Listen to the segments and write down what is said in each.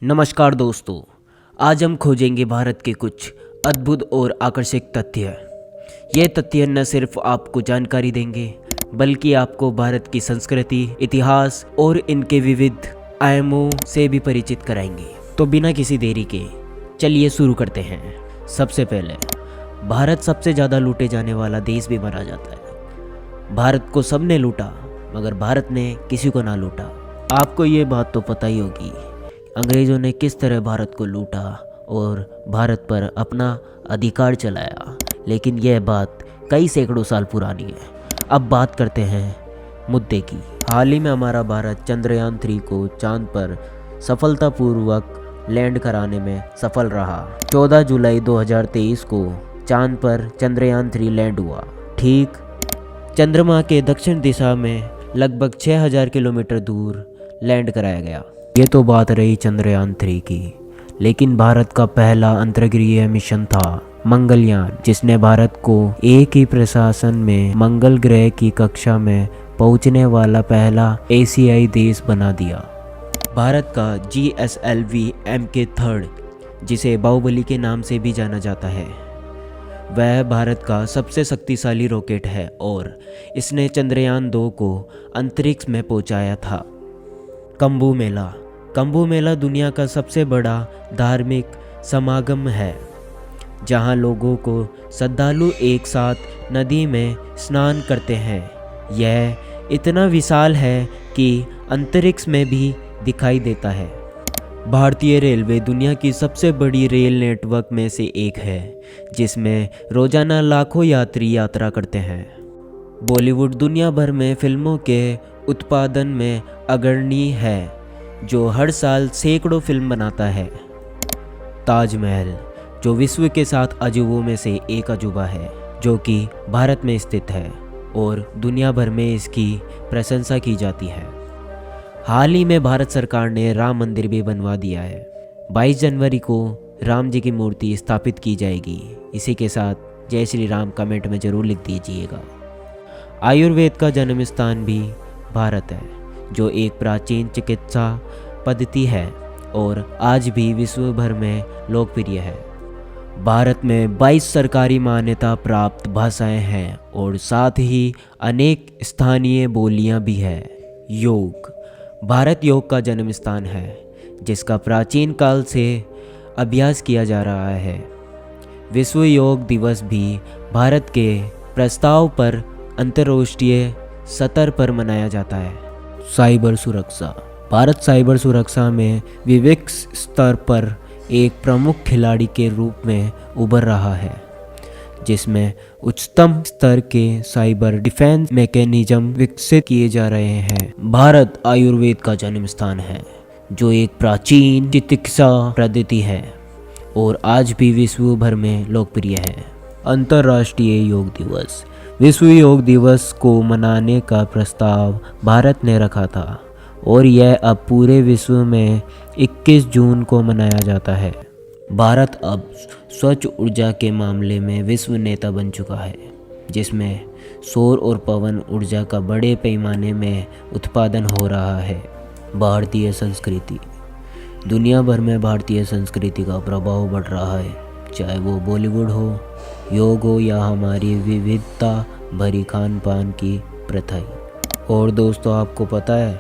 नमस्कार दोस्तों। आज हम खोजेंगे भारत के कुछ अद्भुत और आकर्षक तथ्य। ये तथ्य न सिर्फ आपको जानकारी देंगे बल्कि आपको भारत की संस्कृति, इतिहास और इनके विविध आयामों से भी परिचित कराएंगे। तो बिना किसी देरी के चलिए शुरू करते हैं। सबसे पहले, भारत सबसे ज़्यादा लूटे जाने वाला देश भी माना जाता है। भारत को सबने लूटा मगर भारत ने किसी को ना लूटा। आपको ये बात तो पता ही होगी, अंग्रेज़ों ने किस तरह भारत को लूटा और भारत पर अपना अधिकार चलाया, लेकिन यह बात कई सैकड़ों साल पुरानी है। अब बात करते हैं मुद्दे की। हाल ही में हमारा भारत चंद्रयान 3 को चांद पर सफलतापूर्वक लैंड कराने में सफल रहा। 14 जुलाई 2023 को चांद पर चंद्रयान 3 लैंड हुआ। ठीक चंद्रमा के दक्षिण दिशा में लगभग 6000 किलोमीटर दूर लैंड कराया गया। ये तो बात रही चंद्रयान 3 की, लेकिन भारत का पहला अंतरिक्ष मिशन था मंगलयान, जिसने भारत को एक ही प्रशासन में मंगल ग्रह की कक्षा में पहुंचने वाला पहला एशियाई देश बना दिया। भारत का GSLV Mk3, जिसे बाहुबली के नाम से भी जाना जाता है, वह भारत का सबसे शक्तिशाली रॉकेट है और इसने चंद्रयान 2 को अंतरिक्ष में पहुंचाया था। कुंभ मेला दुनिया का सबसे बड़ा धार्मिक समागम है, जहां लोगों को श्रद्धालु एक साथ नदी में स्नान करते हैं। यह इतना विशाल है कि अंतरिक्ष में भी दिखाई देता है। भारतीय रेलवे दुनिया की सबसे बड़ी रेल नेटवर्क में से एक है, जिसमें रोजाना लाखों यात्री यात्रा करते हैं। बॉलीवुड दुनिया भर में फिल्मों के उत्पादन में अग्रणी है, जो हर साल सैकड़ों फिल्म बनाता है। ताजमहल, जो विश्व के 7 अजूबों में से एक अजूबा है, जो कि भारत में स्थित है और दुनिया भर में इसकी प्रशंसा की जाती है। हाल ही में भारत सरकार ने राम मंदिर भी बनवा दिया है। 22 जनवरी को राम जी की मूर्ति स्थापित की जाएगी। इसी के साथ जय श्री राम कमेंट में ज़रूर लिख दीजिएगा। आयुर्वेद का जन्म स्थान भी भारत है, जो एक प्राचीन चिकित्सा पद्धति है और आज भी विश्व भर में लोकप्रिय है। भारत में 22 सरकारी मान्यता प्राप्त भाषाएं हैं और साथ ही अनेक स्थानीय बोलियां भी हैं। योग, भारत योग का जन्म स्थान है, जिसका प्राचीन काल से अभ्यास किया जा रहा है। विश्व योग दिवस भी भारत के प्रस्ताव पर अंतर्राष्ट्रीय स्तर पर मनाया जाता है। साइबर सुरक्षा, भारत साइबर सुरक्षा में वैश्विक स्तर पर एक प्रमुख खिलाड़ी के रूप में उभर रहा है, जिसमें उच्चतम स्तर के साइबर डिफेंस मैकेनिज्म विकसित किए जा रहे हैं। भारत आयुर्वेद का जन्म स्थान है, जो एक प्राचीन चिकित्सा पद्धति है और आज भी विश्व भर में लोकप्रिय है। अंतर्राष्ट्रीय योग दिवस, विश्व योग दिवस को मनाने का प्रस्ताव भारत ने रखा था और यह अब पूरे विश्व में 21 जून को मनाया जाता है। भारत अब स्वच्छ ऊर्जा के मामले में विश्व नेता बन चुका है, जिसमें सौर और पवन ऊर्जा का बड़े पैमाने में उत्पादन हो रहा है। भारतीय संस्कृति, दुनिया भर में भारतीय संस्कृति का प्रभाव बढ़ रहा है, चाहे वो बॉलीवुड हो, योग हो या हमारी विविधता भरी खान पान की प्रथाएं। और दोस्तों, आपको पता है,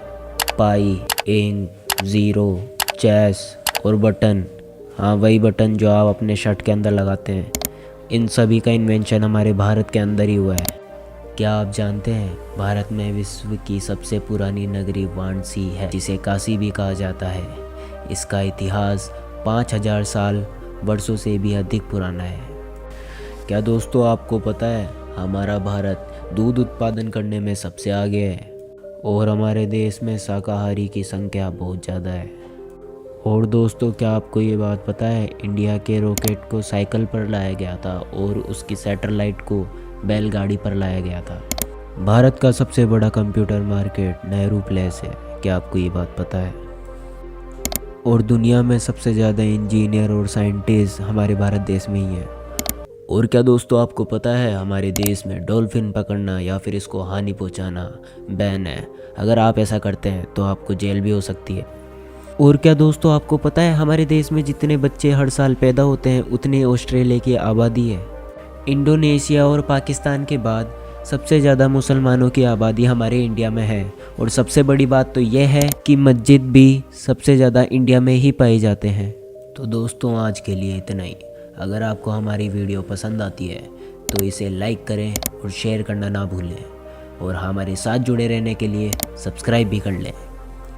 पाई, इंक, ज़ीरो, चेस और बटन, हाँ वही बटन जो आप अपने शर्ट के अंदर लगाते हैं, इन सभी का इन्वेंशन हमारे भारत के अंदर ही हुआ है। क्या आप जानते हैं, भारत में विश्व की सबसे पुरानी नगरी वाराणसी है, जिसे काशी भी कहा जाता है। इसका इतिहास 5000 साल वर्षों से भी अधिक पुराना है। क्या दोस्तों, आपको पता है, हमारा भारत दूध उत्पादन करने में सबसे आगे है और हमारे देश में शाकाहारी की संख्या बहुत ज़्यादा है। और दोस्तों, क्या आपको ये बात पता है, इंडिया के रॉकेट को साइकिल पर लाया गया था और उसकी सैटेलाइट को बैलगाड़ी पर लाया गया था। भारत का सबसे बड़ा कंप्यूटर मार्केट नेहरू प्लेस है। क्या आपको ये बात पता है? और दुनिया में सबसे ज़्यादा इंजीनियर और साइंटिस्ट हमारे भारत देश में ही है। और क्या दोस्तों, आपको पता है, हमारे देश में डॉल्फिन पकड़ना या फिर इसको हानि पहुंचाना बैन है। अगर आप ऐसा करते हैं तो आपको जेल भी हो सकती है। और क्या दोस्तों, आपको पता है हमारे देश में जितने बच्चे हर साल पैदा होते हैं उतनी ऑस्ट्रेलिया की आबादी है। इंडोनेशिया और पाकिस्तान के बाद सबसे ज़्यादा मुसलमानों की आबादी हमारे इंडिया में है। और सबसे बड़ी बात तो यह है कि मस्जिद भी सबसे ज़्यादा इंडिया में ही पाए जाते हैं। तो दोस्तों आज के लिए इतना ही। अगर आपको हमारी वीडियो पसंद आती है तो इसे लाइक करें और शेयर करना ना भूलें, और हमारे साथ जुड़े रहने के लिए सब्सक्राइब भी कर लें।